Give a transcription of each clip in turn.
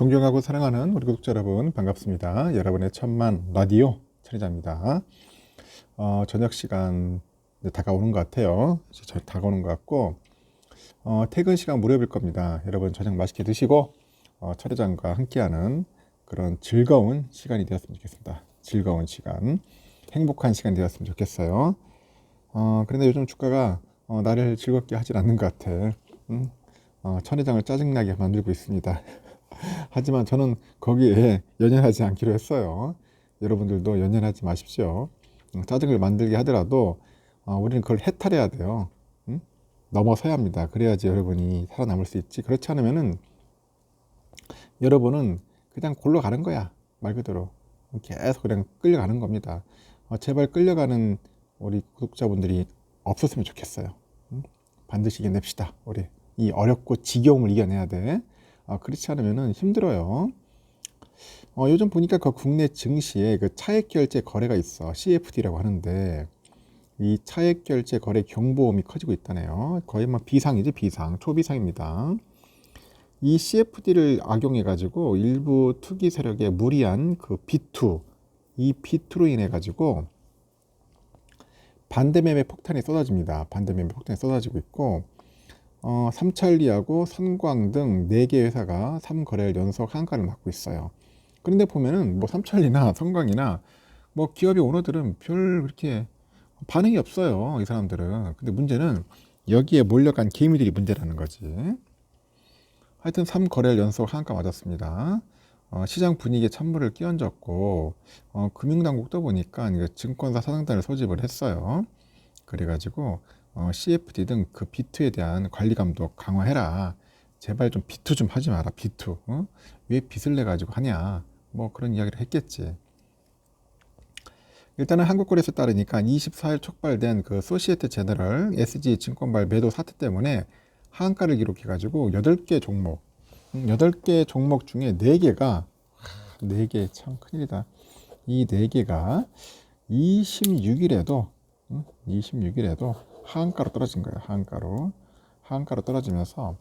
존경하고 사랑하는 우리 구독자 여러분 반갑습니다. 여러분의 천만 라디오 천혜자입니다. 저녁 시간 이제 다가오는 것 같아요. 이제 다가오는 것 같고 퇴근 시간 무렵일 겁니다. 여러분 저녁 맛있게 드시고 천혜장과 함께하는 그런 즐거운 시간이 되었으면 좋겠습니다. 즐거운 시간, 행복한 시간이 되었으면 좋겠어요. 그런데 요즘 주가가 나를 즐겁게 하질 않는 것 같아. 천혜장을 짜증나게 만들고 있습니다. 하지만 저는 거기에 연연하지 않기로 했어요. 여러분들도 연연하지 마십시오. 짜증을 만들게 하더라도 우리는 그걸 해탈해야 돼요. 넘어서야 합니다. 그래야지 여러분이 살아남을 수 있지. 그렇지 않으면은 여러분은 그냥 골로 가는 거야. 말 그대로 계속 그냥 끌려가는 겁니다. 제발 끌려가는 우리 구독자분들이 없었으면 좋겠어요. 반드시 이겨냅시다. 우리 이 어렵고 지겨움을 이겨내야 돼. 그렇지 않으면 힘들어요. 요즘 보니까 그 국내 증시에 그 차액결제 거래가 있어. CFD라고 하는데 이 차액결제 거래 경보음이 커지고 있다네요. 거의 뭐 비상이지, 비상, 초비상입니다. 이 CFD를 악용해 가지고 일부 투기 세력의 무리한 그 비투, 이 비투로 인해 가지고 반대매매 폭탄이 쏟아집니다. 반대매매 폭탄이 쏟아지고 있고 삼천리하고 선광 등 4개 회사가 3거래일 연속 하한가를 맞고 있어요. 그런데 보면은 뭐 삼천리나 선광이나 뭐 기업의 오너들은 별 그렇게 반응이 없어요. 이 사람들은. 근데 문제는 여기에 몰려간 개미들이 문제라는 거지. 하여튼 3거래일 연속 하한가 맞았습니다. 시장 분위기에 찬물을 끼얹었고 금융당국도 보니까 증권사 사장단을 소집을 했어요. 그래가지고 CFD 등 그 비투에 대한 관리 감독 강화해라. 제발 좀 비투 좀 하지 마라. 비투. 왜 빚을 내 가지고 하냐. 뭐 그런 이야기를 했겠지. 일단은 한국거래소 따르니까 24일 촉발된 그 소시에테 제너럴 SG 증권발 매도 사태 때문에 하한가를 기록해 가지고 8개 종목 8개 종목 중에 4개가 4개 참 큰일이다. 이 4개가 26일에도 하한가로 떨어진 거예요. 하한가로 떨어지면서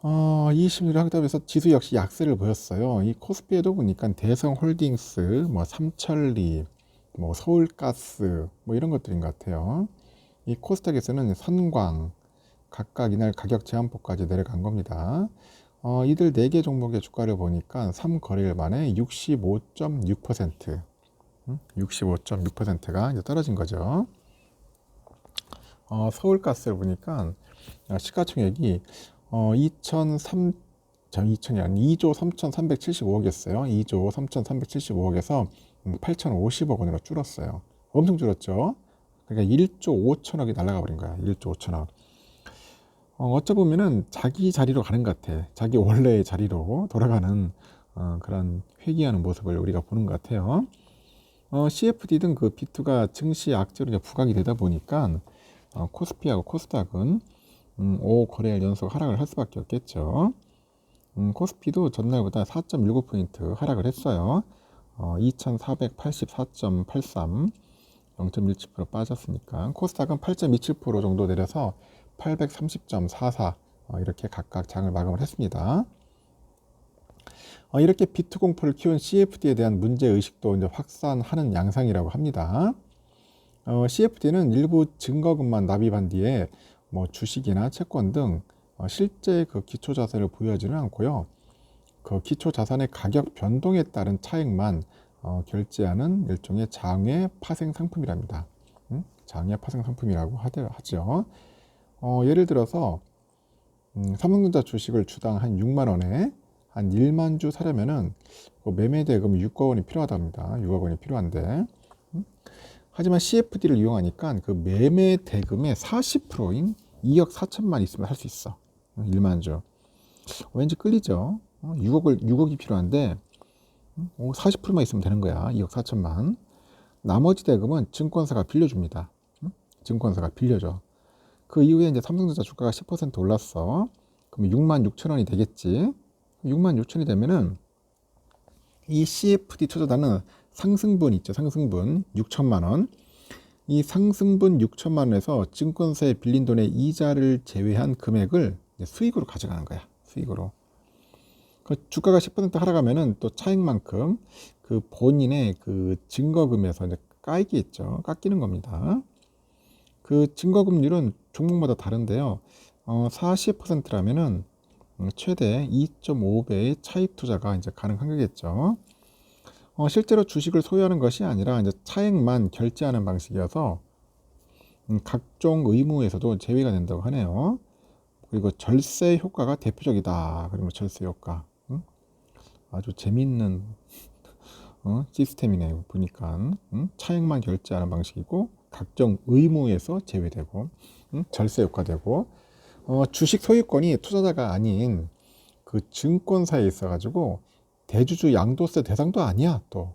26일 하다면서 지수 역시 약세를 보였어요. 이 코스피에도 보니까 대성홀딩스, 뭐 삼천리, 뭐 서울가스, 뭐 이런 것들인 것 같아요. 이 코스닥에서는 선광 각각 이날 가격 제한폭까지 내려간 겁니다. 이들 4개 종목의 주가를 보니까 3거래일 만에 65.6%, 65.6%가 이제 떨어진 거죠. 서울가스를 보니까 시가총액이 2조 3,375억이었어요. 2조 3,375억에서 8,050억 원으로 줄었어요. 엄청 줄었죠. 그러니까 1조 5천억이 날아가 버린 거야. 1조 5천억. 어쩌보면은 자기 자리로 가는 것 같아. 자기 원래의 자리로 돌아가는 그런 회귀하는 모습을 우리가 보는 것 같아요. CFD 등 그 비투가 증시 악재로 이제 부각이 되다 보니까 코스피하고 코스닥은 5거래일 연속 하락을 할 수밖에 없겠죠. 코스피도 전날보다 4.19포인트 하락을 했어요. 2484.83, 0.17% 빠졌으니까. 코스닥은 8.27% 정도 내려서 830.44 이렇게 각각 장을 마감을 했습니다. 이렇게 비트 공포를 키운 CFD에 대한 문제의식도 이제 확산하는 양상이라고 합니다. CFD는 일부 증거금만 납입한 뒤에 뭐 주식이나 채권 등 실제 그 기초자산을 보유하지는 않고요. 그 기초자산의 가격 변동에 따른 차익만 결제하는 일종의 장외 파생 상품이랍니다. 장외 파생 상품이라고 하죠. 예를 들어서 삼성전자 주식을 주당 한 6만 원에 한 1만 주 사려면은 그 매매 대금 6억 원이 필요하답니다. 6억 원이 필요한데 하지만 CFD를 이용하니까 그 매매 대금의 40%인 2억 4천만 있으면 할 수 있어. 1만 주. 왠지 끌리죠. 6억이 필요한데 40%만 있으면 되는 거야. 2억 4천만. 나머지 대금은 증권사가 빌려줍니다. 증권사가 빌려줘. 그 이후에 이제 삼성전자 주가가 10% 올랐어. 그럼 6만 6천 원이 되겠지. 6만 6천이 되면은 이 CFD 투자단은 상승분 있죠. 상승분 6천만 원. 이 상승분 6천만 원에서 증권사에 빌린 돈의 이자를 제외한 금액을 수익으로 가져가는 거야. 수익으로. 그 주가가 10% 하락하면은 또 차익만큼 그 본인의 그 증거금에서 이제 까이겠죠. 깎이는 겁니다. 그 증거금률은 종목마다 다른데요. 40%라면은 최대 2.5배의 차익 투자가 이제 가능한 거겠죠. 실제로 주식을 소유하는 것이 아니라 이제 차액만 결제하는 방식이어서 각종 의무에서도 제외가 된다고 하네요. 그리고 절세 효과가 대표적이다. 그리고 절세 효과. 아주 재밌는 시스템이네요. 보니까 차액만 결제하는 방식이고 각종 의무에서 제외되고 절세 효과되고 주식 소유권이 투자자가 아닌 그 증권사에 있어가지고 대주주 양도세 대상도 아니야 또.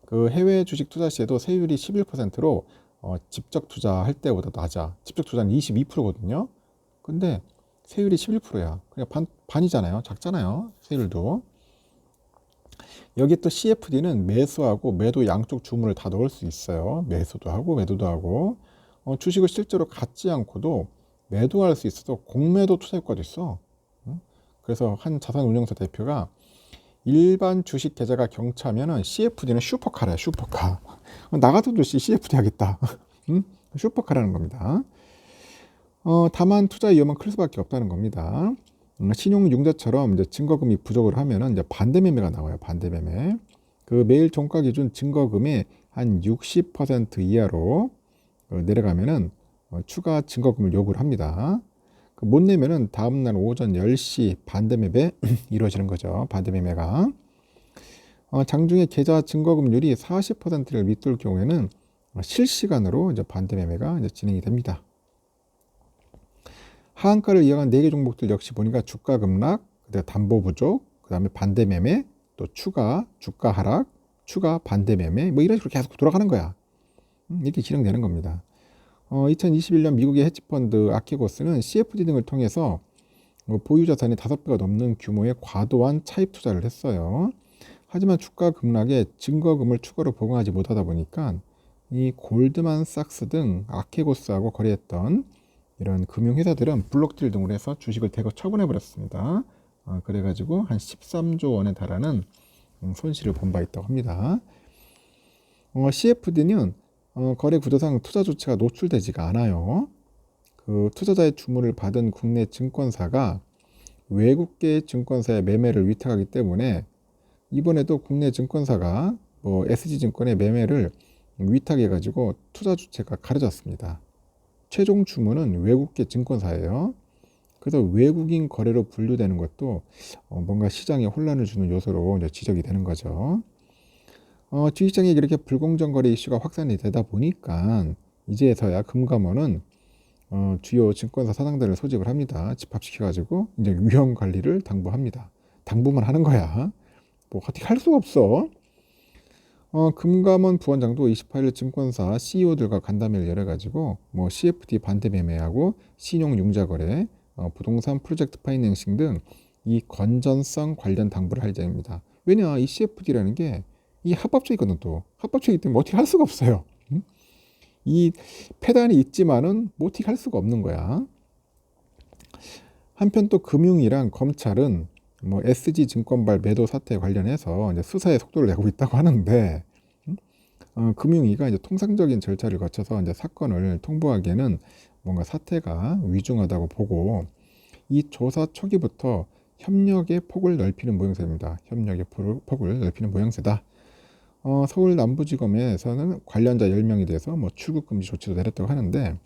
그 해외 주식 투자 시에도 세율이 11%로 직접 투자할 때보다 낮아. 직접 투자는 22%거든요. 근데 세율이 11%야. 그냥 반이잖아요. 작잖아요. 세율도. 여기 또 CFD는 매수하고 매도 양쪽 주문을 다 넣을 수 있어요. 매수도 하고 매도도 하고 주식을 실제로 갖지 않고도 매도할 수 있어서 공매도 투자 효과도 있어. 그래서 한 자산운용사 대표가 일반 주식 계좌가 경차면은 CFD는 슈퍼카래, 슈퍼카. 나 같아도 CFD 하겠다. 슈퍼카라는 겁니다. 다만 투자 위험은 클 수밖에 없다는 겁니다. 신용융자처럼 이제 증거금이 부족을 하면은 이제 반대매매가 나와요. 반대매매. 그 매일 종가 기준 증거금의 한 60% 이하로 내려가면은 추가 증거금을 요구를 합니다. 못 내면은 다음날 오전 10시 반대매매 이루어지는 거죠. 반대매매가. 장중에 계좌 증거금률이 40%를 밑돌 경우에는 실시간으로 이제 반대매매가 이제 진행이 됩니다. 하한가를 이어간 4개 종목들 역시 보니까 주가 급락, 그다음에 담보 부족, 그다음에 반대매매, 또 추가 주가 하락, 추가 반대매매 뭐 이런 식으로 계속 돌아가는 거야. 이렇게 진행되는 겁니다. 2021년 미국의 헤지펀드 아키고스는 CFD 등을 통해서 보유 자산이 5배가 넘는 규모의 과도한 차입 투자를 했어요. 하지만 주가 급락에 증거금을 추가로 보강하지 못하다 보니까 이 골드만삭스 등 아키고스하고 거래했던 이런 금융회사들은 블록딜 등으로 해서 주식을 대거 처분해 버렸습니다. 그래가지고 한 13조 원에 달하는 손실을 본 바 있다고 합니다. CFD는 거래 구조상 투자 조치가 노출되지가 않아요. 그 투자자의 주문을 받은 국내 증권사가 외국계 증권사의 매매를 위탁하기 때문에 이번에도 국내 증권사가 SG증권의 매매를 위탁해가지고 투자 주체가 가려졌습니다. 최종 주문은 외국계 증권사예요. 그래서 외국인 거래로 분류되는 것도 뭔가 시장에 혼란을 주는 요소로 이제 지적이 되는 거죠. 주식시장에 이렇게 불공정 거래 이슈가 확산이 되다 보니까 이제서야 금감원은 주요 증권사 사장들을 소집을 합니다. 집합시켜가지고 이제 위험 관리를 당부합니다. 당부만 하는 거야. 뭐 어떻게 할 수가 없어. 금감원 부원장도 28일 증권사 CEO들과 간담회를 열어가지고 뭐 CFD 반대 매매하고 신용 융자 거래, 부동산 프로젝트 파이낸싱 등 이 건전성 관련 당부를 할 예정입니다. 왜냐 이 CFD라는 게 이 합법적이거든. 또 합법적이기 때문에 어떻게 할 수가 없어요. 이 폐단이 있지만은 뭐 어떻게 할 수가 없는 거야. 한편 또 금융이랑 검찰은 뭐 SG 증권발 매도 사태 관련해서 이제 수사의 속도를 내고 있다고 하는데 금융위가 이제 통상적인 절차를 거쳐서 이제 사건을 통보하기에는 뭔가 사태가 위중하다고 보고 이 조사 초기부터 협력의 폭을 넓히는 모양새입니다. 협력의 폭을 넓히는 모양새다. 서울 남부지검에서는 관련자 10명에 대해서 뭐 출국 금지 조치도 내렸다고 하는데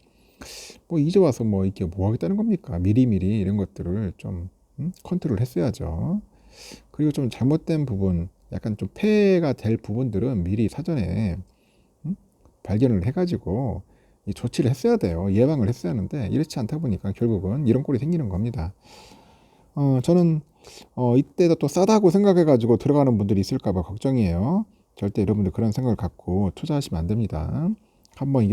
뭐 이제 와서 뭐 이게 뭐 하겠다는 겁니까? 미리미리 이런 것들을 좀 컨트롤 했어야죠. 그리고 좀 잘못된 부분, 약간 좀 폐해가 될 부분들은 미리 사전에 발견을 해가지고 이 조치를 했어야 돼요. 예방을 했어야 하는데 이렇지 않다 보니까 결국은 이런 꼴이 생기는 겁니다. 저는 이때도 또 싸다고 생각해가지고 들어가는 분들이 있을까봐 걱정이에요. 절대 여러분들 그런 생각을 갖고 투자하시면 안 됩니다. 한번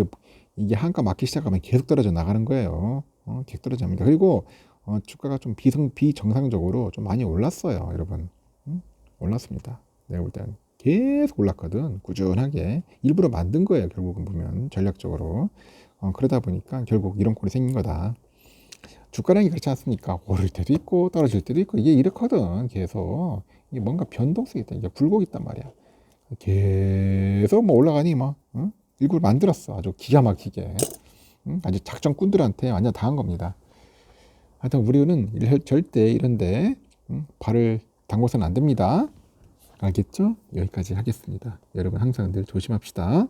이게 한가 맞기 시작하면 계속 떨어져 나가는 거예요. 계속 떨어집니다. 그리고 주가가 좀 비정상적으로 좀 많이 올랐어요, 여러분. 올랐습니다. 내가 볼 때는 계속 올랐거든. 꾸준하게 일부러 만든 거예요. 결국은 보면 전략적으로. 그러다 보니까 결국 이런 꼴이 생긴 거다. 주가라는 게 그렇지 않습니까? 오를 때도 있고 떨어질 때도 있고 이게 이렇거든. 계속 이게 뭔가 변동성이 있다. 이게 굴곡이 있단 말이야. 계속 뭐 올라가니 뭐 응? 일구를 만들었어. 아주 기가 막히게. 응? 아주 작전꾼들한테 완전 당한 겁니다. 하여튼 우리는 절대 이런데 발을 담궈서는 안 됩니다. 알겠죠? 여기까지 하겠습니다. 여러분 항상 늘 조심합시다.